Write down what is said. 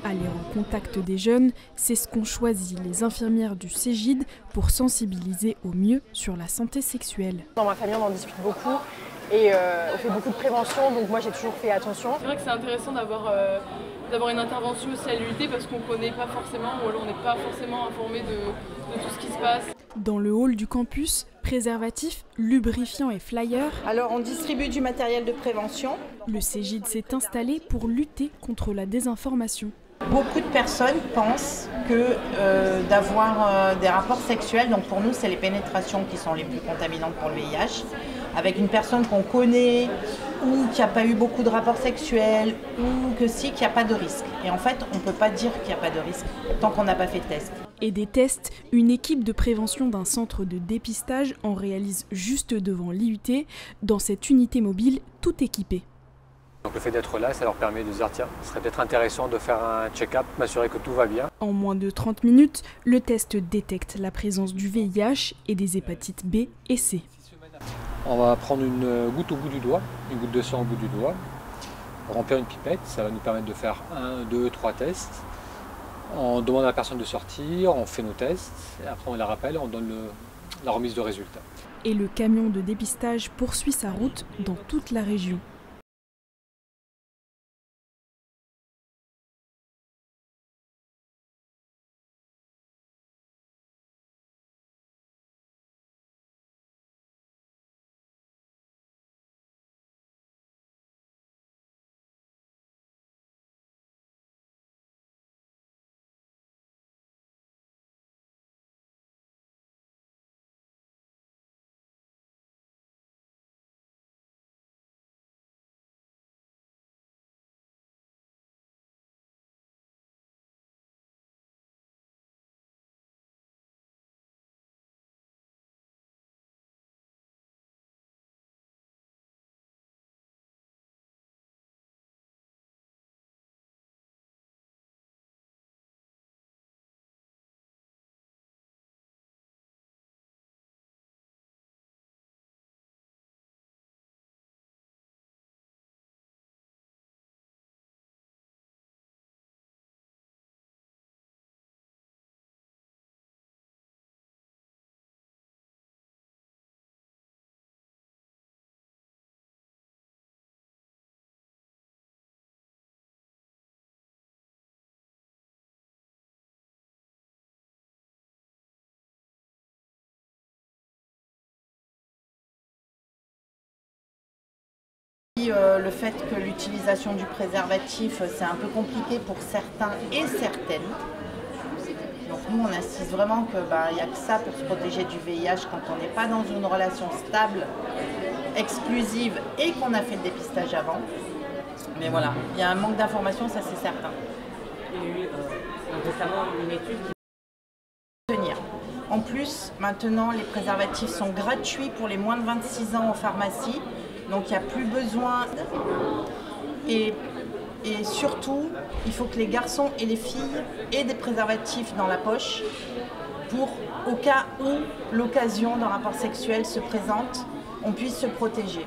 Aller en contact des jeunes, c'est ce qu'ont choisi les infirmières du Cégide pour sensibiliser au mieux sur la santé sexuelle. Dans ma famille, on en discute beaucoup et on fait beaucoup de prévention, donc moi j'ai toujours fait attention. C'est vrai que c'est intéressant d'avoir une intervention aussi à l'UIT parce qu'on ne connaît pas forcément, ou alors on n'est pas forcément informé de tout ce qui se passe. Dans le hall du campus, préservatifs, lubrifiants et flyers. Alors on distribue du matériel de prévention. Le Cégide s'est installé pour lutter contre la désinformation. Beaucoup de personnes pensent que d'avoir des rapports sexuels, donc pour nous c'est les pénétrations qui sont les plus contaminantes pour le VIH, avec une personne qu'on connaît ou qui n'a pas eu beaucoup de rapports sexuels ou que si, qu'il n'y a pas de risque. Et en fait, on ne peut pas dire qu'il n'y a pas de risque tant qu'on n'a pas fait de test. Et des tests, une équipe de prévention d'un centre de dépistage en réalise juste devant l'IUT, dans cette unité mobile tout équipée. Donc le fait d'être là, ça leur permet de se dire tiens, ce serait peut-être intéressant de faire un check-up, m'assurer que tout va bien. En moins de 30 minutes, le test détecte la présence du VIH et des hépatites B et C. On va prendre une goutte au bout du doigt, une goutte de sang au bout du doigt, remplir une pipette, ça va nous permettre de faire 1, 2, 3 tests. On demande à la personne de sortir, on fait nos tests, et après on la rappelle et on donne la remise de résultats. Et le camion de dépistage poursuit sa route dans toute la région. Le fait que l'utilisation du préservatif, c'est un peu compliqué pour certains et certaines. Donc nous, on insiste vraiment qu'il n'y a que ça pour se protéger du VIH quand on n'est pas dans une relation stable, exclusive et qu'on a fait le dépistage avant. Mais voilà, il y a un manque d'informations, ça c'est certain. Il y a eu récemment une étude qui... En plus, maintenant, les préservatifs sont gratuits pour les moins de 26 ans en pharmacie. Donc il n'y a plus besoin. Et surtout, il faut que les garçons et les filles aient des préservatifs dans la poche pour, au cas où l'occasion d'un rapport sexuel se présente, on puisse se protéger.